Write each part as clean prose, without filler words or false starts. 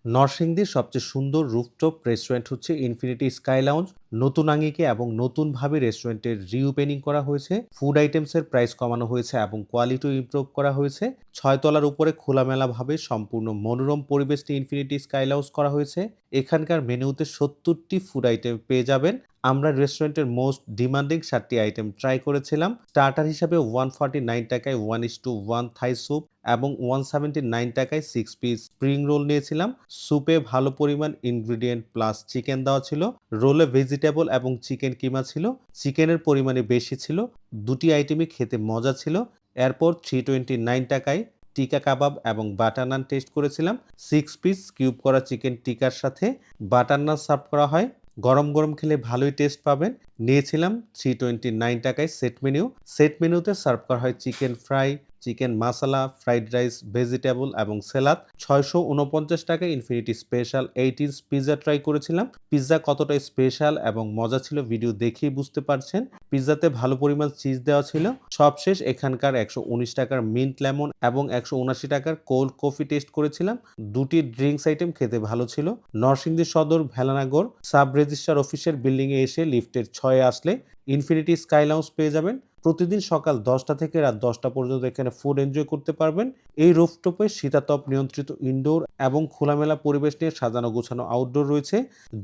নরসিংদীর সবচেয়ে সুন্দর রুফটপ রেস্টুরেন্ট হচ্ছে ইনফিনিটি স্কাই লাউঞ্জ। নতুন আঙ্গিকে এবং নতুনভাবে রেস্টুরেন্টের রিওপেনিং করা হয়েছে। ফুড আইটেমসের প্রাইস কমানো হয়েছে এবং কোয়ালিটিও ইমপ্রুভ করা হয়েছে। ৬ তলার উপরে খোলামেলাভাবে সম্পূর্ণ মনোরম পরিবেশ নিয়ে ইনফিনিটি স্কাই লাউঞ্জ করা হয়েছে। এখানকার মেনুতে ৭০টি ফুড আইটেম পেয়ে যাবেন। আমরা রেস্টুরেন্টের মোস্ট ডিমান্ডিং ৭টি আইটেম ট্রাই করেছিলাম। স্টার্টার হিসাবে ৳149 1:1 থাই স্যুপ এবং ৳179 6 পিস স্প্রিং রোল নিয়েছিলাম। স্যুপে ভালো পরিমাণ ইনগ্রিডিয়েন্ট প্লাস চিকেন দেওয়া ছিল। রোলে ভেজিটেবল এবং চিকেন কিমা ছিল। চিকেনের পরিমাণে বেশি ছিল। দুটি আইটেমই খেতে মজা ছিল। এরপর ৳329 টিকা কাবাব এবং বাটার নান টেস্ট করেছিলাম। 6 পিস কিউব করা চিকেন টিকার সাথে বাটার নান সার্ভ করা হয়। গরম, গরম খেলে ভালোই টেস্ট পাবেন। নিয়েছিলাম ৳329 সেট মেনু। সেট মেনুতে সার্ভ করা হয় চিকেন ফ্রাই, চিকেন মাসালা, ফ্রাইড রাইস, ভেজিটেবল এবং সালাদ। ৳৬৪৯ infinity special 8 inch pizza try করেছিলাম। পিজ্জা কতটা স্পেশাল এবং মজা ছিল ভিডিও দেখেই বুঝতে পারছেন। পিজ্জাতে ভালো পরিমাণ চিজ দেওয়া ছিল। সবশেষ এখানকার ৳১১৯ মিন্ট লেমন এবং ৳১৭৯ কোল্ড কফি টেস্ট করেছিলাম। দুটি ড্রিংকস আইটেম খেতে ভালো ছিল। নরসিংদী সদর ভেলানাগর সাব রেজিস্ট্রার অফিসের বিল্ডিং এ এসে লিফটের ৬ এ আসলে ইনফিনিটি স্কাই লাউঞ্জ পেয়ে যাবেন। প্রতিদিন সকাল ১০টা থেকে রাত ১০টা পর্যন্ত এখানে ফুড এনজয় করতে পারবেন। এই রুফটপে শীতাতপ নিয়ন্ত্রিত ইনডোর এবং খোলামেলা পরিবেশ নিয়ে সাজানো গোছানো আউটডোর রয়েছে।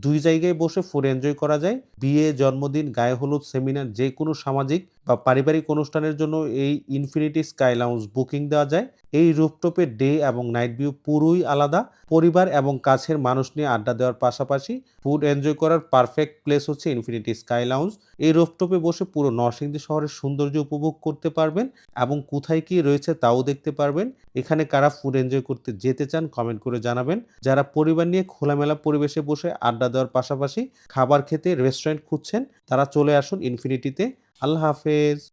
২ জায়গায় বসে ফুড এনজয় করা যায়। বিয়ে, জন্মদিন, গায়ে হলুদ, সেমিনার যেকোনো সামাজিক বা পারিবারিক অনুষ্ঠানের জন্য এই ইনফিনিটি স্কাই লাউঞ্জ বুকিং দেওয়া যায়। এই রুফটপে ডে এবং নাইট ভিউ পুরোই আলাদা। পরিবার এবং কাছের মানুষ নিয়ে আড্ডা দেওয়ার পাশাপাশি ফুড এনজয় করার পারফেক্ট প্লেস হচ্ছে ইনফিনিটি স্কাই লাউঞ্জ। এই রুফটপে বসে পুরো নরসিংদী শহরের সৌন্দর্য উপভোগ করতে পারবেন এবং কোথায় কি রয়েছে তাও দেখতে পারবেন। এখানে কারা ফুড এনজয় করতে যেতে চান কমেন্ট করে জানাবেন। যারা পরিবার নিয়ে খোলামেলা পরিবেশে বসে আড্ডা দেওয়ার পাশাপাশি খাবার খেতে রেস্টুরেন্ট খুঁজছেন তারা চলে আসুন ইনফিনিটিতে। আল্লাহ হাফেজ।